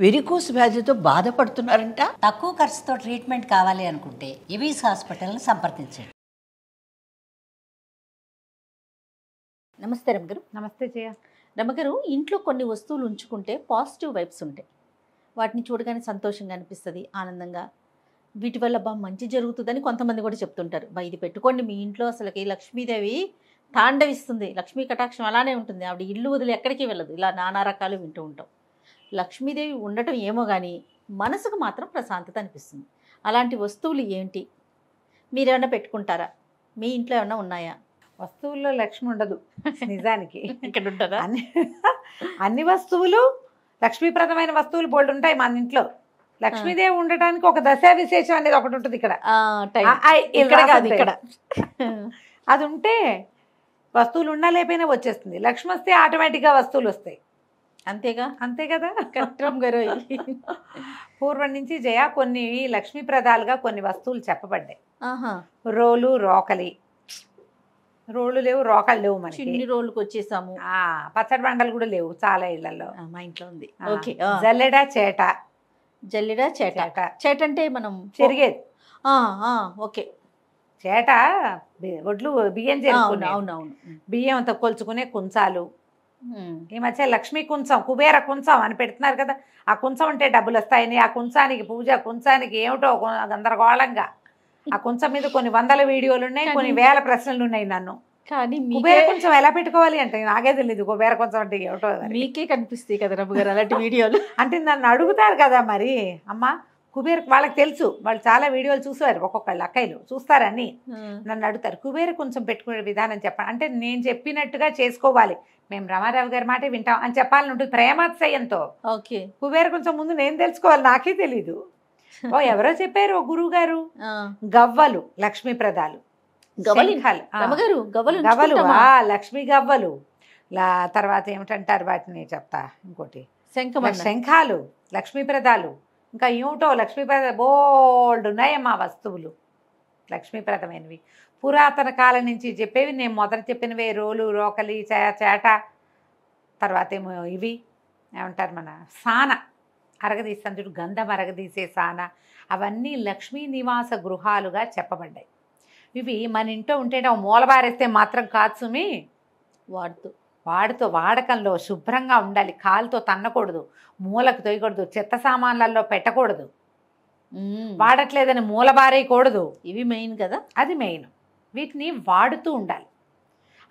Varicose వ్యాధితో బాధపడుతున్నారంట. తక్కువ ఖర్చుతో ట్రీట్మెంట్ కావాలి అనుకుంటే ఎవిస్ హాస్పిటల్ని సంప్రదించండి. నమస్తే రమ్మగారు. నమస్తే జయ. రమ్మగారు, ఇంట్లో కొన్ని వస్తువులు ఉంచుకుంటే పాజిటివ్ వైబ్స్ ఉంటాయి. వాటిని చూడగానే సంతోషంగా అనిపిస్తుంది, ఆనందంగా. వీటి వల్ల మంచి జరుగుతుందని కొంతమంది కూడా చెప్తుంటారు. ఇది పెట్టుకోండి మీ ఇంట్లో, అసలుకి లక్ష్మీదేవి తాండవిస్తుంది, లక్ష్మీ కటాక్షం అలానే ఉంటుంది, ఆవిడ ఇల్లు వదిలి ఎక్కడికి వెళ్ళదు. ఇలా నానా రకాలు వింటూ ఉంటాం. లక్ష్మీదేవి ఉండటం ఏమో కానీ మనసుకు మాత్రం ప్రశాంతత అనిపిస్తుంది. అలాంటి వస్తువులు ఏంటి? మీరేమన్నా పెట్టుకుంటారా? మీ ఇంట్లో ఏమన్నా ఉన్నాయా? వస్తువుల్లో లక్ష్మి ఉండదు నిజానికి. ఇక్కడ ఉంటుందా? అన్ని వస్తువులు లక్ష్మీప్రదమైన వస్తువులు బోల్డ్ ఉంటాయి మన ఇంట్లో. లక్ష్మీదేవి ఉండటానికి ఒక దశా విశేషం అనేది ఒకటి ఉంటుంది ఇక్కడ. అది ఉంటే వస్తువులు ఉన్నా లేకపోయినా వచ్చేస్తుంది. లక్ష్మి వస్తే ఆటోమేటిక్గా వస్తువులు వస్తాయి. అంతేగా? అంతే కదా కరెక్ట్ గారు. పూర్వం నుంచి జయ కొన్ని లక్ష్మీప్రదాలుగా కొన్ని వస్తువులు చెప్పబడ్డాయి. రోలు, రోకలి. రోళ్ళు లేవు, రోకలు లేవు, మనకి చిన్ని రోళ్ళకి వచ్చేసాము. పచ్చడి బండలు కూడా లేవు చాలా ఇళ్లలో. మా ఇంట్లో ఉంది. ఓకే. జల్లెడ, చేట. జల్లెడ, చేట. చేట అంటే మనం చెరిగేది. ఓకే. చేట ఒడ్లు బియ్యం చేరుకునే. అవునవును. బియ్యం అంతా కొలుచుకునే కుంచాలు. ఈ మధ్య లక్ష్మీ కుంచం, కుబేర కుంచం అని పెడుతున్నారు కదా. ఆ కుంచం అంటే డబ్బులు వస్తాయని, ఆ కుంచానికి పూజ, కుంచానికి ఏమిటో గందరగోళంగా. ఆ కుంచం మీద కొన్ని వందల వీడియోలు ఉన్నాయి, కొన్ని వేల ప్రశ్నలు ఉన్నాయి నన్ను. కానీ కుబేర కొంచెం ఎలా పెట్టుకోవాలి అంటే నాకే తెలియదు. కుబేర కొంచెం అంటే ఏమిటో మీకే కనిపిస్తాయి కదా రమ్మ గారు అలాంటి వీడియోలు. అంటే నన్ను అడుగుతారు కదా, మరి అమ్మ కుబేర వాళ్ళకి తెలుసు, వాళ్ళు చాలా వీడియోలు చూసారు, ఒక్కొక్కళ్ళు అక్కయ్యలు చూస్తారని నన్ను అడుగుతారు కుబేర కొంచెం పెట్టుకునే విధానం చెప్పండి అంటే నేను చెప్పినట్టుగా చేసుకోవాలి, మేము రామారావు గారి మాట వింటాం అని చెప్పాలని ఉంటుంది ప్రేమాత్సయంతో. ఓకే. కుబేర కొంచెం ముందు నేను తెలుసుకోవాలి, నాకే తెలీదు. ఎవరో చెప్పారు ఓ గురువు గారు. గవ్వలు లక్ష్మీప్రదాలు. గవ్వలు లక్ష్మీ గవ్వలు. తర్వాత ఏమిటంటారు వాటిని చెప్తా, ఇంకోటి శంఖాలు లక్ష్మీప్రదాలు. ఇంకా ఏమిటో లక్ష్మీప్రద బోల్డ్ ఉన్నాయమ్మా వస్తువులు లక్ష్మీప్రదమైనవి. పురాతన కాలం నుంచి చెప్పేవి నేను మొదట చెప్పినవే రోలు, రోకలి, చేట. తర్వాత ఏమో ఇవి ఏమంటారు మన సాన అరగదీస్తాను చూడు, గంధం అరగదీసే సాన. అవన్నీ లక్ష్మీ నివాస గృహాలుగా చెప్పబడ్డాయి. ఇవి మన ఇంట్లో ఉంటే మూలబారేస్తే మాత్రం కాదు సుమి, వాడకంలో శుభ్రంగా ఉండాలి. కాలుతో తన్నకూడదు, మూలకు తొయ్యకూడదు, చెత్త సామాన్లలో పెట్టకూడదు, వాడట్లేదని మూలబారేయకూడదు. ఇవి మెయిన్ కదా. అది మెయిన్. వీటిని వాడుతూ ఉండాలి.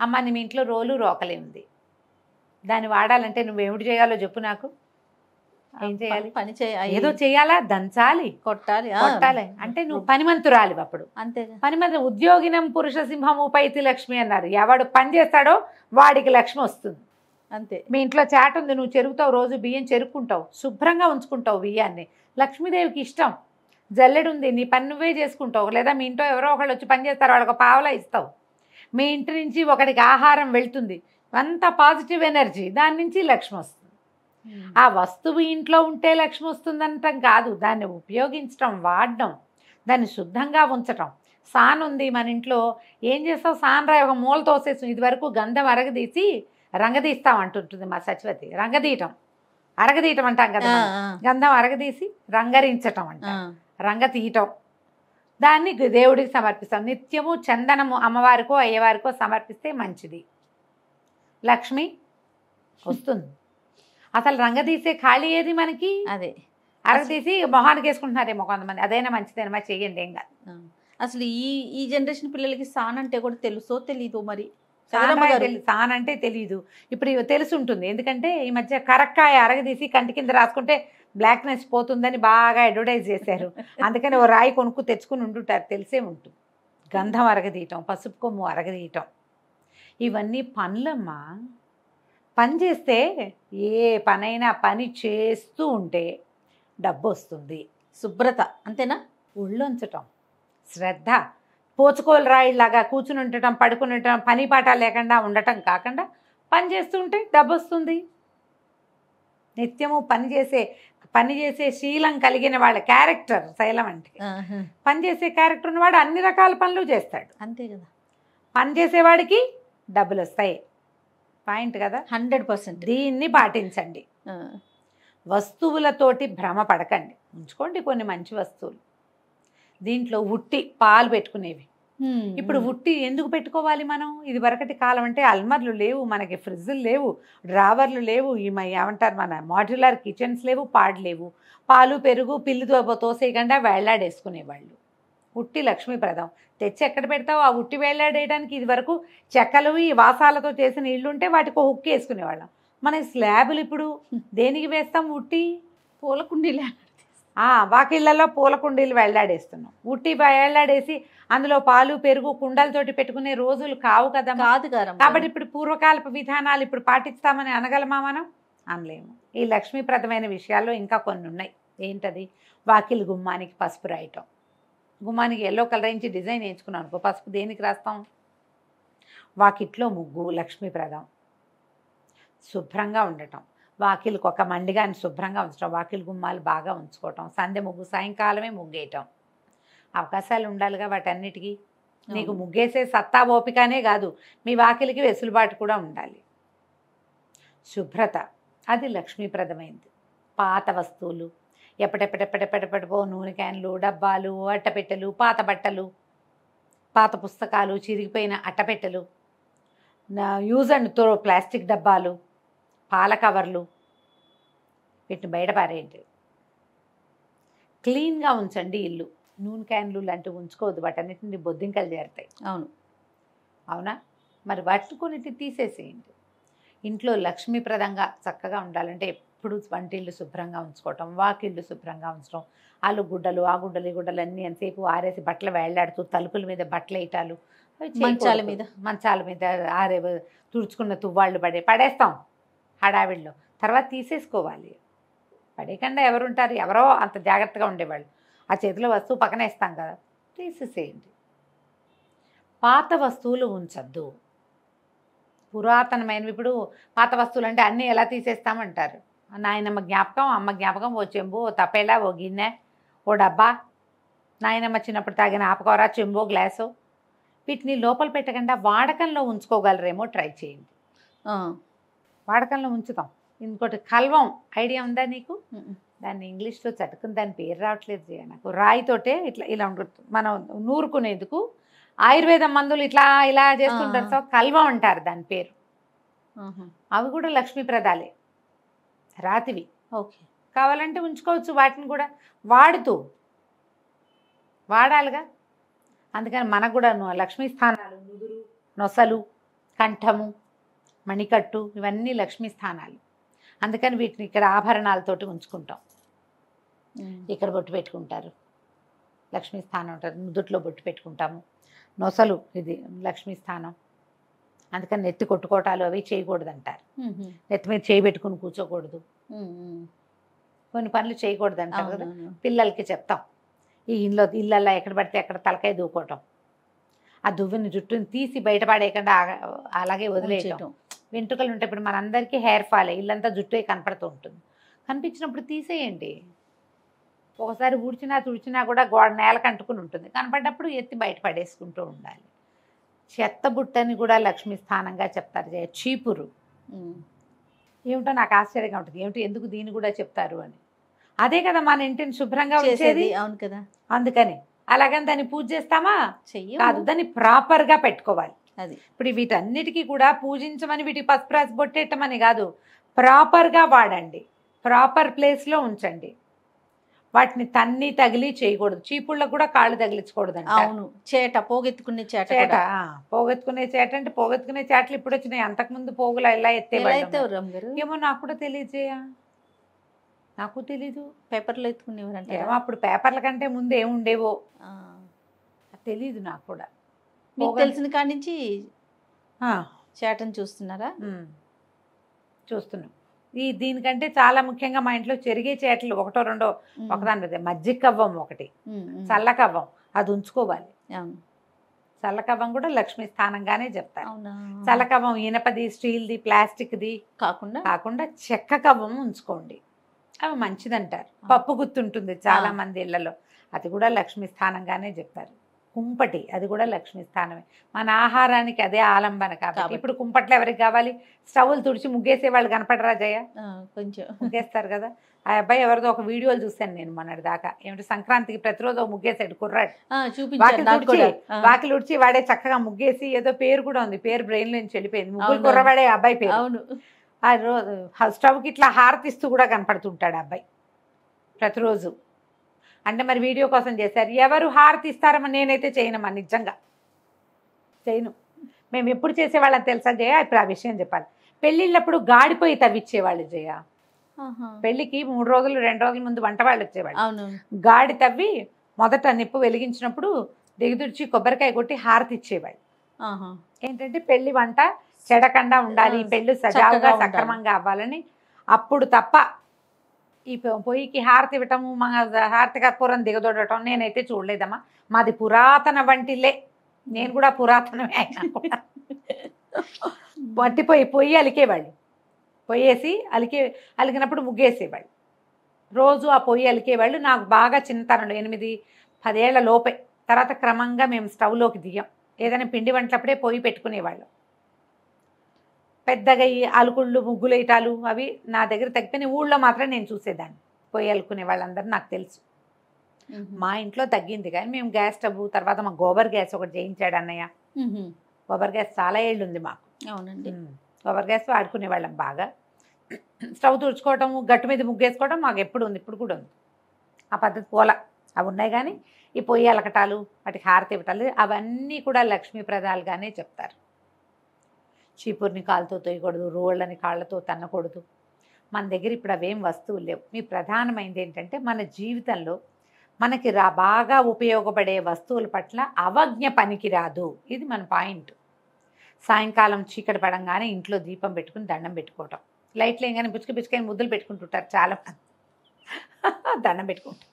అమ్మ నీ ఇంట్లో రోలు, రోకలే ఉంది, దాన్ని వాడాలంటే నువ్వేమిటి చేయాలో చెప్పు నాకు. ఏం చేయాలి? పని చేయాలి, ఏదో చేయాలా, దంచాలి, కొట్టాలి. అంటే నువ్వు పనిమంతురాలి. అప్పుడు అంతే. పనిమంతు ఉద్యోగినం పురుష సింహం ఉపైతి లక్ష్మి అన్నారు. ఎవడు పని చేస్తాడో వాడికి లక్ష్మి వస్తుంది. అంతే. మీ ఇంట్లో చాట ఉంది, నువ్వు చెరుకుతావు, రోజు బియ్యం చెరుక్కుంటావు, శుభ్రంగా ఉంచుకుంటావు బియ్యాన్ని, లక్ష్మీదేవికి ఇష్టం. జల్లెడు ఉంది, నీ పని నువ్వే చేసుకుంటావు, లేదా మీ ఇంట్లో ఎవరో ఒకళ్ళు వచ్చి పని చేస్తారు, వాళ్ళకి పావలా ఇస్తావు. మీ ఇంటి నుంచి ఒకటికి ఆహారం వెళ్తుంది, అంత పాజిటివ్ ఎనర్జీ, దాని నుంచి లక్ష్మి వస్తుంది. ఆ వస్తువు ఇంట్లో ఉంటే లక్ష్మి వస్తుందంటాం కాదు, దాన్ని ఉపయోగించడం, వాడడం, దాన్ని శుద్ధంగా ఉంచటం. సాన్ ఉంది మన ఇంట్లో, ఏం చేస్తావు, సాన్ రాయి ఒక మూల తోసేసి, ఇది వరకు గంధం అరగదీసి రంగదీస్తాం అంటుంటుంది మా సచివతి. అరగదీయటం అంటాం కదా, గంధం అరగదీసి రంగరించటం అంట, రంగ తీయటం. దాన్ని దేవుడికి సమర్పిస్తాం. నిత్యము చందనము అమ్మవారికో అయ్యవారికో సమర్పిస్తే మంచిది, లక్ష్మి వస్తుంది. అసలు రంగదీసే ఖాళీ ఏది మనకి? అదే అరగదీసి మొహానికి వేసుకుంటున్నారేమో కొంతమంది, అదైనా మంచిదేనమ్మా, చెయ్యండి, ఏం కాదు. అసలు ఈ జనరేషన్ పిల్లలకి సాన్ అంటే కూడా తెలుసో తెలీదు మరి. సాన్ అంటే తెలీదు, ఇప్పుడు తెలిసి ఉంటుంది. ఎందుకంటే ఈ మధ్య కరక్కాయ అరగదీసి కంటి కింద రాసుకుంటే బ్లాక్నెస్ పోతుందని బాగా అడ్వర్టైజ్ చేశారు. అందుకని ఓ రాయి కొనుక్కు తెచ్చుకుని ఉంటుంటారు, తెలిసే ఉంటుంది. గంధం అరగదీయటం, పసుపు కొమ్ము అరగదీయటం, ఇవన్నీ పనులమ్మా. పని చేస్తే ఏ పనైనా పని చేస్తూ ఉంటే డబ్బు వస్తుంది. శుభ్రత అంతేనా? ఒళ్ళొంచటం, శ్రద్ధ, పోచుకోలు రాయిలాగా కూర్చుని ఉండటం, పడుకుని ఉండటం, పని పాట లేకుండా ఉండటం కాకుండా పని చేస్తూ ఉంటే డబ్బు వస్తుంది. నిత్యము పనిచేసే శీలం కలిగిన వాళ్ళ క్యారెక్టర్ శైలం అంటే, పనిచేసే క్యారెక్టర్ ఉన్నవాడు అన్ని రకాల పనులు చేస్తాడు. అంతే కదా. పని చేసేవాడికి డబ్బులు వస్తాయి. పాయింట్ కదా. 100%. దీన్ని పాటించండి. వస్తువులతోటి భ్రమ పడకండి, ఉంచుకోండి కొన్ని మంచి వస్తువులు. దీంట్లో ఉట్టి పాలు పెట్టుకునేవి. ఇప్పుడు ఉట్టి ఎందుకు పెట్టుకోవాలి మనం? ఇది వరకటి కాలం అంటే అల్మర్లు లేవు, మనకి ఫ్రిడ్జ్లు లేవు, డ్రావర్లు లేవు, ఏమంటారు మన మాడ్యులర్ కిచెన్స్ లేవు, లేవు. పాలు పెరుగు పిల్లితో తోసేయకుండా వేళ్లాడేసుకునేవాళ్ళు. ఉట్టి లక్ష్మీప్రదం. తెచ్చి ఎక్కడ పెడతావు? ఆ ఉట్టి వేళ్లాడేయడానికి ఇది వరకు చెక్కలు ఈ వాసాలతో చేసిన ఇళ్ళు ఉంటే వాటికి హుక్కు వేసుకునేవాళ్ళం. మన స్లాబులు ఇప్పుడు దేనికి వేస్తాం? ఉట్టి పూల కుండీలే. వాకిళ్ళలో పూల కుండీలు వేళ్లాడేస్తున్నాం. ఉట్టి వేళ్లాడేసి అందులో పాలు పెరుగు కుండలతోటి పెట్టుకునే రోజులు కావు కదా. కాదు కదా. కాబట్టి ఇప్పుడు పూర్వకాలపు విధానాలు ఇప్పుడు పాటిస్తామని అనగలమా మనం? అనలేము. ఈ లక్ష్మీప్రదమైన విషయాల్లో ఇంకా కొన్ని ఉన్నాయి. ఏంటది? వాకిలి గుమ్మానికి పసుపు రాయటం. గుమ్మానికి ఎల్లో కలర్ వేయించి డిజైన్ వేయించుకున్నాం అనుకో, పసుపు దేనికి రాస్తాం? వాకిట్లో ముగ్గు లక్ష్మీప్రదం. శుభ్రంగా ఉండటం, వాకిలికి ఒక మండిగాని శుభ్రంగా ఉంచడం, వాకిలి గుమ్మాలు బాగా ఉంచుకోవటం, సంధ్య ముగ్గు సాయంకాలమే ముగ్గేయటం. అవకాశాలు ఉండాలిగా వాటన్నిటికీ. నీకు ముగ్గేసే సత్తా ఓపికనే కాదు, మీ వాకిలికి వెసులుబాటు కూడా ఉండాలి. శుభ్రత అది లక్ష్మీప్రదమైంది. పాత వస్తువులు ఎప్పటెప్పటెప్పటెప్పటెప్పటిపో నూనె క్యాన్లు, డబ్బాలు, అట్టపెట్టెలు, పాత బట్టలు, పాత పుస్తకాలు, చిరిగిపోయిన అట్టపెట్టెలు, యూజ్ అండ్ త్రో ప్లాస్టిక్ డబ్బాలు, పాల కవర్లు, వీటిని బయట పారేయండి. క్లీన్గా ఉంచండి ఇల్లు. నూనె క్యాన్లు లాంటివి ఉంచుకోవద్దు, వాటన్నిటిని బొద్దింకలు చేరుతాయి. అవునా? మరి వాటిని కొన్నిటి తీసేసేయండి. ఇంట్లో లక్ష్మీప్రదంగా చక్కగా ఉండాలంటే ఎప్పుడు వంటిల్లు శుభ్రంగా ఉంచుకోవటం, వాకిళ్ళు శుభ్రంగా ఉంచడం, ఆలు గుడ్డలు ఆ గుడ్డలు ఈ గుడ్డలు అన్నీ ఎంతసేపు ఆరేసి బట్టలు వేళ్లాడుతూ తలుపుల మీద బట్టలు వేయటాలు, మంచాల మీద ఆరే తుడుచుకున్న తువ్వాళ్ళు పడేస్తాం హడావిడిలో. తర్వాత తీసేసుకోవాలి. పడేయకుండా ఎవరుంటారు? ఎవరో అంత జాగ్రత్తగా ఉండేవాళ్ళు. ఆ చేతిలో వస్తువు పక్కన వేస్తాం కదా, తీసేసేయండి. పాత వస్తువులు ఉంచద్దు. పురాతనమైనవి. ఇప్పుడు పాత వస్తువులు అంటే అన్నీ ఎలా తీసేస్తామంటారు. నాయనమ్మ జ్ఞాపకం, అమ్మ జ్ఞాపకం, ఓ చెంబు, ఓ తపేలా, ఓ గిన్నె, ఓ డబ్బా, నాయనమ్మ చిన్నప్పుడు తాగిన ఆపకూర, చెంబు, గ్లాసు, వీటిని లోపల పెట్టకుండా వాడకంలో ఉంచుకోగలరేమో ట్రై చేయండి. వాడకంలో ఉంచుతాం. ఇంకోటి కల్వం ఐడియా ఉందా నీకు? దాన్ని ఇంగ్లీష్లో చటుకుని దాని పేరు రావట్లేదు నాకు. రాయితోటే ఇలా ఉంటుంది, మనం నూరుకునేందుకు ఆయుర్వేదం మందులు ఇలా చేస్తుంటారు. సో కల్వం అంటారు దాని పేరు. అవి కూడా లక్ష్మీప్రదాలే, రాతివి. ఓకే, కావాలంటే ఉంచుకోవచ్చు. వాటిని కూడా వాడాలిగా. అందుకని మనకు కూడా లక్ష్మీ స్థానాలు, నుదురు, నొసలు, కంఠము, మణికట్టు, ఇవన్నీ లక్ష్మీ స్థానాలు. అందుకని వీటిని ఇక్కడ ఆభరణాలతోటి ఉంచుకుంటాం. ఇక్కడ బొట్టు పెట్టుకుంటారు, లక్ష్మీ స్థానం ఉంటారు. నుదుట్లో బొట్టు పెట్టుకుంటాము. నొసలు ఇది లక్ష్మీ స్థానం. అందుకని నెత్తి కొట్టుకోవటాలు అవి చేయకూడదు అంటారు. నెత్తి మీద చేయి పెట్టుకుని కూర్చోకూడదు, కొన్ని పనులు చేయకూడదు అంటారు కదా. పిల్లలకి చెప్తాం, ఈ ఇళ్ళల్లో ఎక్కడ పడితే ఎక్కడ తలకాయ దూకోవటం, ఆ దువ్విని జుట్టుని తీసి బయటపడేయకుండా అలాగే వదిలేయటం. వెంట్రుకలు ఉంటాయి. ఇప్పుడు మనందరికీ హెయిర్ ఫాల్, ఇల్లంతా జుట్టు కనపడుతూ ఉంటుంది. కనిపించినప్పుడు తీసేయండి. ఒకసారి ఊడ్చినా తుడిచినా కూడా నేలకు అంటుకుని ఉంటుంది. కనపడ్డప్పుడు ఎత్తి బయట పడేసుకుంటూ ఉండాలి. చెత్త బుట్టని కూడా లక్ష్మీ స్థానంగా చెప్తారు. చీపురు ఏమిటో నాకు ఆశ్చర్యంగా ఉంటుంది, ఏమిటి ఎందుకు దీన్ని కూడా చెప్తారు అని. అదే కదా మన ఇంటిని శుభ్రంగా ఉంచేది. అవును కదా. అందుకని అలాగని దాన్ని పూజ చేస్తామా? కాదు, దాన్ని ప్రాపర్గా పెట్టుకోవాలి. అది ఇప్పుడు వీటన్నిటికీ కూడా పూజించమని, వీటికి పసుపు రాసి బొట్టేయటమని కాదు, ప్రాపర్గా వాడండి, ప్రాపర్ ప్లేస్లో ఉంచండి. వాటిని తన్ని తగిలి చేయకూడదు. చీపుళ్ళకు కూడా కాళ్ళు తగిలించకూడదు అంట. అవును, చేట, పోగెత్తుకునే చేట. పోగెత్తుకునే చేట అంటే పోగెత్తుకునే చేటలు ఇప్పుడు వచ్చినాయి. అంతకుముందు పోగులు ఎలా ఎత్తేవాళ్ళు ఏమో నాకు కూడా తెలియజేయా, నాకు తెలీదు. పేపర్లో ఎత్తుకునేవారంటే ఏమో అప్పుడు పేపర్ల కంటే ముందు ఏముండేవో తెలీదు నాకు కూడా. మీకు తెలిసిన కాడి నుంచి చేటను చూస్తున్నారా? చూస్తున్నాం. దీనికంటే చాలా ముఖ్యంగా మా ఇంట్లో చెరిగే చేటలు ఒకటో రెండో ఒకదాని మీద, మజ్జిగ కవ్వం ఒకటి, చల్ల కవ్వం, అది ఉంచుకోవాలి. చల్ల కవ్వం కూడా లక్ష్మీ స్థానంగానే చెప్తారు. చల్ల కవ్వం ఇనపది, స్టీల్ది, ప్లాస్టిక్ది కాకుండా చెక్క కవ్వం ఉంచుకోండి, అవి మంచిదంటారు. పప్పు గుర్తుంటుంది చాలా మంది ఇళ్లలో, అది కూడా లక్ష్మీ స్థానంగానే చెప్తారు. కుంపటి అది కూడా లక్ష్మీ స్థానమే. మన ఆహారానికి అదే ఆలంబన కాబట్టి కాబట్టి. ఇప్పుడు కుంపట్లు ఎవరికి కావాలి? స్టవ్లు తుడిచి ముగ్గేసే వాళ్ళు కనపడరా జయ? కొంచెం ముగ్గేస్తారు కదా. ఆ అబ్బాయి ఎవరిదో ఒక వీడియోలు చూశాను నేను మొన్నటి దాకా. ఏమిటి సంక్రాంతికి ప్రతిరోజు ఒక ముగ్గేసాడు కుర్రాడు. చూపించారు నాకు కూడా. వాకిలు ఉడిచి వాడే చక్కగా ముగ్గేసి ఏదో పేరు కూడా ఉంది, పేరు బ్రెయిన్ నుంచి వెళ్ళిపోయింది. ముగ్గురు అవును. కుర్రవాడే అబ్బాయి పేరు. అవును. ఆ రోజు స్టవ్కి ఇట్లా హారతిస్తూ కూడా కనపడుతుంటాడు అబ్బాయి ప్రతిరోజు. అంటే మరి వీడియో కోసం చేశారు. ఎవరు హారతి ఇస్తారమ్మా? నేనైతే చేయనమ్మా, నిజంగా చేయను. మేము ఎప్పుడు చేసేవాళ్ళని తెలుసా జయ? ఇప్పుడు ఆ విషయం చెప్పాలి. పెళ్ళిళ్ళప్పుడు గాడిపోయి తవ్విచ్చేవాళ్ళు జయ. పెళ్ళికి 3 రోజులు 2 రోజుల ముందు వంట వాళ్ళు వచ్చేవాళ్ళు. అవును. గాడి తవ్వి మొదట నిప్పు వెలిగించినప్పుడు దిగుదుర్చి కొబ్బరికాయ కొట్టి హారతి ఇచ్చేవాళ్ళు. ఏంటంటే పెళ్లి వంట చెడకుండా ఉండాలి, పెళ్లి సజావుగా సక్రమంగా అవ్వాలని. అప్పుడు తప్ప ఈ పొయ్యికి హారతి ఇవ్వటము, హారతి కర్పూరం దిగదొడటం నేనైతే చూడలేదమ్మా. మాది పురాతన వంటిల్లే, నేను కూడా పురాతనమే అయినా కూడా. పొయ్యి అలికేవాళ్ళు, పొయ్యేసి అలికినప్పుడు ముగ్గేసేవాళ్ళు. రోజు ఆ పొయ్యి అలికేవాళ్ళు. నాకు బాగా చిన్నతనంలో 8-10 ఏళ్ల లోపే. తర్వాత క్రమంగా మేము స్టవ్లోకి దిగాం. ఏదైనా పిండి వంటలప్పుడే పొయ్యి పెట్టుకునేవాళ్ళం. పెద్దగా ఈ అలుకుళ్ళు ముగ్గులు వేయటాలు అవి నా దగ్గర తగ్గిపోయిన. ఊళ్ళో మాత్రం నేను చూసేదాన్ని పొయ్యి అలుకునే వాళ్ళందరూ నాకు తెలుసు. మా ఇంట్లో తగ్గింది కానీ మేము గ్యాస్ స్టవ్, తర్వాత మా గోబర్ గ్యాస్ ఒకటి చేయించాడు అన్నయ్య. గోబర్ గ్యాస్ చాలా ఏళ్ళు ఉంది మాకు. అవునండి. గోబర్ గ్యాస్ వాడుకునే వాళ్ళం బాగా. స్టవ్ తుడుచుకోవటం, గట్టు మీద ముగ్గేసుకోవడం మాకు ఎప్పుడు ఉంది, ఇప్పుడు కూడా ఉంది. ఆ పద్ధతి పోల. అవి ఉన్నాయి కానీ ఈ పొయ్యి అలకటాలు, వాటికి హారతి ఇవ్వటాలు అవన్నీ కూడా లక్ష్మీప్రదాలుగానే చెప్తారు. చీపుర్ని కాళ్ళతో తొయ్యకూడదు, రోళ్ళని కాళ్ళతో తన్నకూడదు. మన దగ్గర ఇప్పుడు అవేం వస్తువులు లేవు. మీ ప్రధానమైనది ఏంటంటే మన జీవితంలో మనకి బాగా ఉపయోగపడే వస్తువుల పట్ల అవజ్ఞ పనికి రాదు. ఇది మన పాయింట్. సాయంకాలం చీకటి పడంగానే ఇంట్లో దీపం పెట్టుకుని దండం పెట్టుకోవటం. లైట్లు వేయగానే పిచ్చుకొని ముద్దులు పెట్టుకుంటుంటారు చాలా మంది. దండం పెట్టుకుంటారు.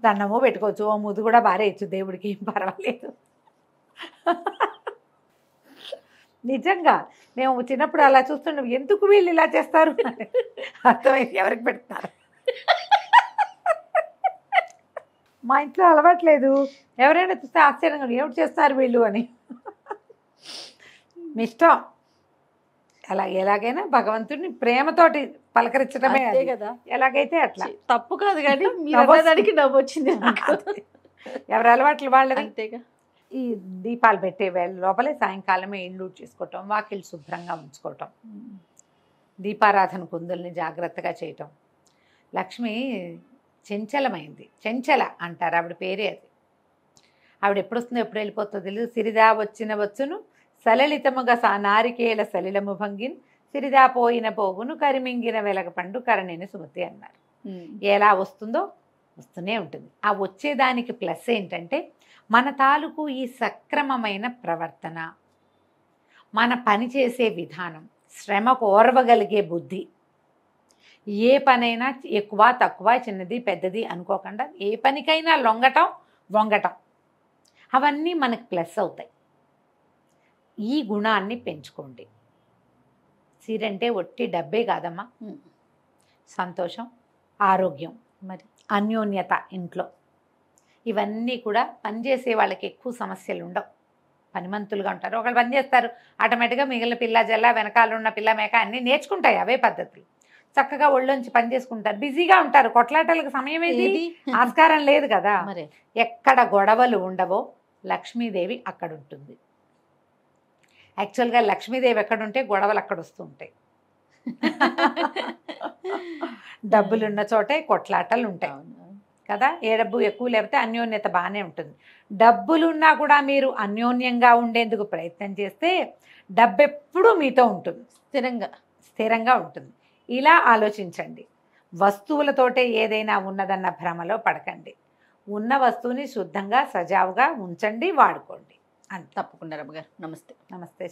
దండము పెట్టుకోవచ్చు, ఓ ముద్దు కూడా బారేయచ్చు, దేవుడికి ఏం పర్వాలేదు. నిజంగా మేము చిన్నప్పుడు అలా చూస్తున్నాం. ఎందుకు వీళ్ళు ఇలా చేస్తారు అర్థమైంది, ఎవరికి పెడుతున్నారు. మా ఇంట్లో అలవాట్లేదు. ఎవరైనా చూస్తే ఆశ్చర్యంగా ఏమిటి చేస్తారు వీళ్ళు అని. మీ ఇష్టం. ఎలాగైనా భగవంతుడిని ప్రేమతోటి పలకరించడమే కదా. ఎలాగైతే అట్లా తప్పు కాదు కానీ మీరు నవ్వు వచ్చింది. ఎవరి అలవాట్లు వాళ్ళది. అంతేగా. ఈ దీపాలు పెట్టే వేళ లోపలే సాయంకాలమే ఇల్లు చేసుకోవటం, వాకిళ్ళు శుభ్రంగా ఉంచుకోవటం, దీపారాధన కుందుల్ని జాగ్రత్తగా చేయటం. లక్ష్మి చెంచలమైంది, చెంచల అంటారు ఆవిడ పేరే అది. ఆవిడ ఎప్పుడు వస్తుందో ఎప్పుడు వెళ్ళిపోతుందో తెలియదు. సిరిదా వచ్చిన వచ్చును సలలితముగా నారికేల సలిలము భంగిన్ సిరిదా పోయిన పోగును కరిమింగిన వెలగ పండు కరణిని సుమతి అన్నారు. ఎలా వస్తుందో వస్తూనే ఉంటుంది. ఆ వచ్చేదానికి ప్లస్ ఏంటంటే మన తాలూకు ఈ సక్రమమైన ప్రవర్తన, మన పని చేసే విధానం, శ్రమ కోరవగలిగే బుద్ధి, ఏ పనైనా ఎక్కువ తక్కువ చిన్నది పెద్దది అనుకోకుండా ఏ పనికైనా లొంగటం వంగటం అవన్నీ మనకు ప్లస్ అవుతాయి. ఈ గుణాన్ని పెంచుకోండి. సిరంటే ఒట్టి డబ్బే కాదమ్మా, సంతోషం, ఆరోగ్యం, మరి అన్యోన్యత ఇంట్లో, ఇవన్నీ కూడా పనిచేసే వాళ్ళకి ఎక్కువ సమస్యలు ఉండవు. పనిమంతులుగా ఉంటారు. ఒకళ్ళు పని చేస్తారు, ఆటోమేటిక్గా మిగిలిన పిల్ల జల్ల వెనకాల ఉన్న పిల్ల మేక అన్నీ నేర్చుకుంటాయి. అవే పద్ధతులు. చక్కగా ఒళ్ళొంచి పని చేసుకుంటారు, బిజీగా ఉంటారు. కొట్లాటలకు సమయం ఏది, ఆస్కారం లేదు కదా. ఎక్కడ గొడవలు ఉండవో లక్ష్మీదేవి అక్కడ ఉంటుంది. యాక్చువల్గా లక్ష్మీదేవి ఎక్కడుంటే గొడవలు అక్కడ వస్తూ ఉంటాయి. డబ్బులున్న చోటే కొట్లాటలు ఉంటాయి కదా. ఏ డబ్బు ఎక్కువ లేకపోతే అన్యోన్యత బాగానే ఉంటుంది. డబ్బులున్నా కూడా మీరు అన్యోన్యంగా ఉండేందుకు ప్రయత్నం చేస్తే డబ్బు ఎప్పుడూ మీతో ఉంటుంది, స్థిరంగా ఉంటుంది. ఇలా ఆలోచించండి. వస్తువులతోటే ఏదైనా ఉన్నదన్న భ్రమలో పడకండి. ఉన్న వస్తువుని శుద్ధంగా సజావుగా ఉంచండి, వాడుకోండి. తప్పకుండా రమ్మగారు. నమస్తే. నమస్తే.